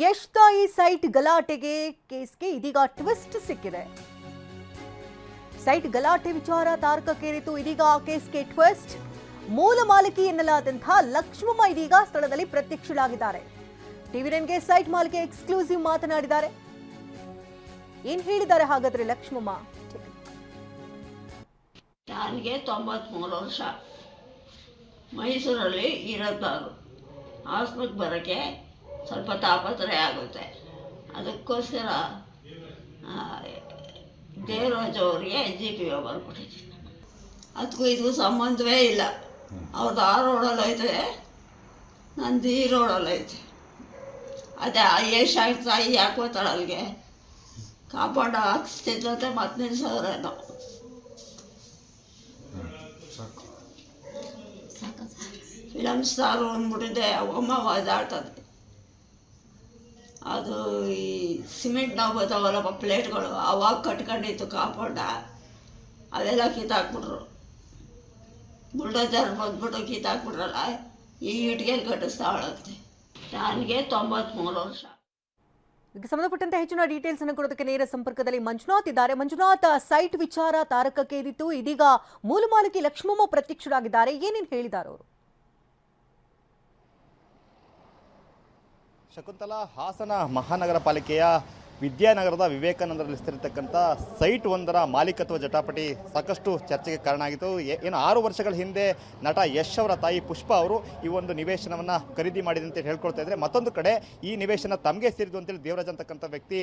ಯಶ್ ತಾಯಿ ಸೈಟ್ ಗಲಾಟೆಗೆ ಕೇಸ್ಗೆ ಇದೀಗ ಟ್ವಿಸ್ಟ್ ಸಿಕ್ಕಿದೆ. ಸೈಟ್ ಗಲಾಟೆ ವಿಚಾರ ತಾರಕಕ್ಕೇರಿತು. ಇದೀಗ ಆ ಕೇಸ್ಗೆ ಟ್ವಿಸ್ಟ್. ಮೂಲ ಮಾಲಕಿ ಎನ್ನಲಾದಂತಹ ಲಕ್ಷ್ಮಮ್ಮ ಇದೀಗ ಸ್ಥಳದಲ್ಲಿ ಪ್ರತ್ಯಕ್ಷಳಾಗಿದ್ದಾರೆ. ಟಿವಿ9ಗೆ ಸೈಟ್ ಮಾಲಕಿ ಎಕ್ಸ್ಕ್ಲೂಸಿವ್ ಮಾತನಾಡಿದ್ದಾರೆ. ಏನ್ ಹೇಳಿದ್ದಾರೆ ಹಾಗಾದ್ರೆ ಲಕ್ಷ್ಮಮ್ಮ? ನನಗೆ 93 ವರ್ಷ, ಮೈಸೂರಲ್ಲಿ ಇರೋದು. ಹಾಸ್ಪಿಟ್ಲಿಗೆ ಬರೋಕ್ಕೆ ಸ್ವಲ್ಪ ತಾಪತ್ರಯ ಆಗುತ್ತೆ. ಅದಕ್ಕೋಸ್ಕರ ದೇವರಾಜ್ ಅವರಿಗೆ GPO ಬರ್ಬಿಟ್ಟಿದ್ದೀನಿ. ಅದಕ್ಕೂ ಇದಕ್ಕೂ ಸಂಬಂಧವೇ ಇಲ್ಲ. ಅವ್ರದ್ದು ಆ ರೋಡಲ್ಲಿ ಐತೆ, ನಂದು ಈ ರೋಡಲ್ಲಿ ಐತೆ. ಅದೇ ಯಶ್ ತಾಯಿ ಯಾಕೋತಾರೆ ಅಲ್ಲಿಗೆ ಕಾಂಪೌಂಡ್ ಹಾಕಿಸ್ತಿದ್ರಂತೆ, ಮತ್ತೆ ನಿಲ್ಸೋರೇನೋ. ಫಿಲಮ್ ಸ್ಟಾರು ಅಂದ್ಬಿಟ್ಟಿದೆ, ಅಮ್ಮ ಒದ್ದಾಡ್ತದೆ. ಅದು ಈ ಸಿಮೆಂಟ್ ನಾವು ಬರ್ತಾವಲ್ಲಪ್ಪ ಪ್ಲೇಟ್ಗಳು, ಅವಾಗ ಕಟ್ಕೊಂಡಿತ್ತು ಕಾಂಪೌಂಡ, ಅವೆಲ್ಲ ಕಿತ್ತಾಕ್ಬಿಟ್ರು. ಬುಲ್ಡೋಜರ್ ಬಂದ್ಬಿಟ್ಟು ಕಿತ್ತಾಕ್ಬಿಟ್ರಲ್ಲ, ಈ ಇಟ್ಗೆಲ್ಲಿ ಕಟ್ಟಿಸ್ತಾವಳಂತೆ. ನನಗೆ 93 ವರ್ಷ. ಇದಕ್ಕೆ ಸಂಬಂಧಪಟ್ಟಂತೆ ಹೆಚ್ಚಿನ ಡೀಟೇಲ್ಸ್ ಅನ್ನು ಕೊಡೋದಕ್ಕೆ ನೇರ ಸಂಪರ್ಕದಲ್ಲಿ ಮಂಜುನಾಥ್ ಇದ್ದಾರೆ. ಮಂಜುನಾಥ್, ಸೈಟ್ ವಿಚಾರ ತಾರಕಕ್ಕೇರಿತು. ಇದೀಗ ಮೂಲ ಮಾಲಕಿ ಲಕ್ಷ್ಮಮ್ಮ ಪ್ರತ್ಯಕ್ಷರಾಗಿದ್ದಾರೆ. ಏನೇನು ಹೇಳಿದ್ದಾರೆ ಅವರು? ಶಕುಂತಲಾ, ಹಾಸನ ಮಹಾನಗರ ಪಾಲಿಕೆಯ ವಿದ್ಯಾನಗರದ ವಿವೇಕಾನಂದರಲ್ಲಿ ಸ್ಥಿರತಕ್ಕಂಥ ಸೈಟ್ ಒಂದರ ಮಾಲೀಕತ್ವ ಜಟಾಪಟಿ ಸಾಕಷ್ಟು ಚರ್ಚೆಗೆ ಕಾರಣ ಆಗಿತ್ತು. ಏನು 6 ವರ್ಷಗಳ ಹಿಂದೆ ನಟ ಯಶ್ ಅವರ ತಾಯಿ ಪುಷ್ಪ ಅವರು ಈ ಒಂದು ನಿವೇಶನವನ್ನು ಖರೀದಿ ಮಾಡಿದೆ ಅಂತ ಹೇಳ್ಕೊಳ್ತಾ ಇದ್ದಾರೆ. ಮತ್ತೊಂದು ಕಡೆ ಈ ನಿವೇಶನ ತಮಗೆ ಸೇರಿದು ಅಂತೇಳಿ ದೇವರಾಜ್ ಅಂತಕ್ಕಂಥ ವ್ಯಕ್ತಿ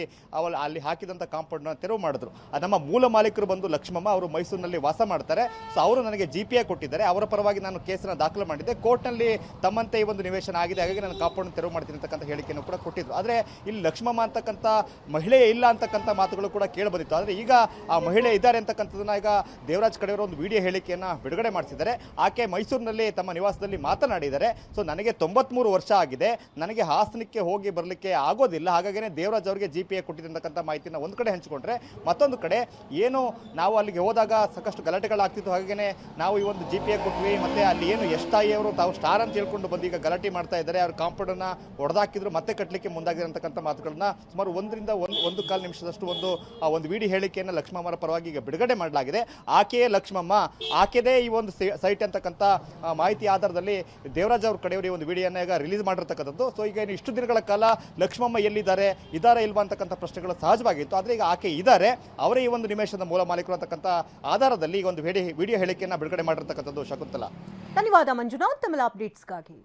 ಅಲ್ಲಿ ಹಾಕಿದಂಥ ಕಾಂಪೌಂಡ್ನ ತೆರವು ಮಾಡಿದ್ರು. ನಮ್ಮ ಮೂಲ ಮಾಲೀಕರು ಬಂದು ಲಕ್ಷ್ಮಮ್ಮ ಅವರು ಮೈಸೂರಿನಲ್ಲಿ ವಾಸ ಮಾಡ್ತಾರೆ. ಸೊ ಅವರು ನನಗೆ GPA ಕೊಟ್ಟಿದ್ದಾರೆ. ಅವರ ಪರವಾಗಿ ನಾನು ಕೇಸನ್ನು ದಾಖಲು ಮಾಡಿದ್ದೆ. ಕೋರ್ಟ್ನಲ್ಲಿ ತಮ್ಮಂತೆ ಈ ಒಂದು ನಿವೇಶನ ಆಗಿದೆ, ಹಾಗಾಗಿ ನಾನು ಕಾಂಪೌಂಡ್ ತೆರವು ಮಾಡ್ತೀನಿ ಅಂತಕ್ಕಂಥ ಹೇಳಿಕೆಯನ್ನು ಕೂಡ ಕೊಟ್ಟಿದ್ರು. ಆದರೆ ಇಲ್ಲಿ ಲಕ್ಷ್ಮಮ್ಮ ಅಂತಕ್ಕಂಥ ಮಹಿಳೆ ಇಲ್ಲ ಅಂತಕ್ಕಂಥ ಮಾತುಗಳು ಕೂಡ ಕೇಳಿ ಬಂದಿತ್ತು. ಆದರೆ ಈಗ ಆ ಮಹಿಳೆ ಇದ್ದಾರೆ ಅಂತಕ್ಕಂಥದ್ದನ್ನ ಈಗ ದೇವರಾಜ್ ಕಡೆಯವರು ಒಂದು ವಿಡಿಯೋ ಹೇಳಿಕೆಯನ್ನು ಬಿಡುಗಡೆ ಮಾಡಿಸಿದ್ದಾರೆ. ಆಕೆ ಮೈಸೂರಿನಲ್ಲಿ ತಮ್ಮ ನಿವಾಸದಲ್ಲಿ ಮಾತನಾಡಿದ್ದಾರೆ. ಸೊ ನನಗೆ 93 ವರ್ಷ ಆಗಿದೆ, ನನಗೆ ಹಾಸನಕ್ಕೆ ಹೋಗಿ ಬರಲಿಕ್ಕೆ ಆಗೋದಿಲ್ಲ, ಹಾಗಾಗಿನೇ ದೇವರಾಜ್ ಅವರಿಗೆ GPA ಕೊಟ್ಟಿದೆ ಅಂತಕ್ಕಂಥ ಮಾಹಿತಿನ ಒಂದು ಕಡೆ ಹಂಚಿಕೊಂಡ್ರೆ, ಮತ್ತೊಂದು ಕಡೆ ಏನು ನಾವು ಅಲ್ಲಿಗೆ ಹೋದಾಗ ಸಾಕಷ್ಟು ಗಲಾಟೆಗಳಾಗ್ತಿತ್ತು, ಹಾಗೆಯೇ ನಾವು ಈ ಒಂದು GPA ಕೊಟ್ವಿ, ಮತ್ತು ಅಲ್ಲಿ ಏನು ಯಶ್ ತಾಯಿ ಅವರು ತಾವು ಸ್ಟಾರ್ ಅಂತ ಹೇಳ್ಕೊಂಡು ಬಂದು ಈಗ ಗಲಾಟೆ ಮಾಡ್ತಾ ಇದ್ದಾರೆ. ಅವ್ರ ಕಾಂಪೌಂಡನ್ನು ಹೊಡೆದಾಕಿದ್ರು, ಮತ್ತೆ ಕಟ್ಟಲಿಕ್ಕೆ ಮುಂದಾಗಿರೋ ಅಂತಕ್ಕಂಥ ಮಾತುಗಳನ್ನ ಸುಮಾರು 1.25 ನಿಮಿಷದಷ್ಟು ಒಂದು ವಿಡಿಯೋ ಹೇಳಿಕೆಯನ್ನು ಲಕ್ಷ್ಮಮ್ಮರ ಪರವಾಗಿ ಈಗ ಬಿಡುಗಡೆ ಮಾಡಲಾಗಿದೆ. ಆಕೆಯೇ ಲಕ್ಷ್ಮಮ್ಮ, ಆಕೆದೇ ಈ ಒಂದು ಸೈಟ್ ಅಂತಕ್ಕಂಥ ಮಾಹಿತಿ ಆಧಾರದಲ್ಲಿ ದೇವರಾಜ್ ಅವ್ರ ಕಡೆಯವರು ಈ ಒಂದು ವಿಡಿಯೋನ ಈಗ ರಿಲೀಸ್ ಮಾಡಿರ್ತಕ್ಕಂಥದ್ದು. ಸೊ ಈಗ ಇಷ್ಟು ದಿನಗಳ ಕಾಲ ಲಕ್ಷ್ಮಮ್ಮ ಎಲ್ಲಿದ್ದಾರೆ, ಇದ್ದಾರೆ ಇಲ್ವಾ ಅಂತಕ್ಕಂಥ ಪ್ರಶ್ನೆಗಳು ಸಹಜವಾಗಿತ್ತು. ಆದರೆ ಈಗ ಆಕೆ ಇದ್ದಾರೆ, ಅವರೇ ಈ ಒಂದು ನಿವೇಶನದ ಮೂಲ ಮಾಲೀಕರು ಅಂತಕ್ಕಂಥ ಆಧಾರದಲ್ಲಿ ಈಗ ಒಂದು ವಿಡಿಯೋ ಹೇಳಿಕೆಯನ್ನು ಬಿಡುಗಡೆ ಮಾಡಿರ್ತಕ್ಕಂಥದ್ದು. ಶಕುಂತಲಾ, ಧನ್ಯವಾದ ಮಂಜುನಾಥ್, ತಮ್ಮ ಅಪ್ಡೇಟ್ಸ್ಗಾಗಿ.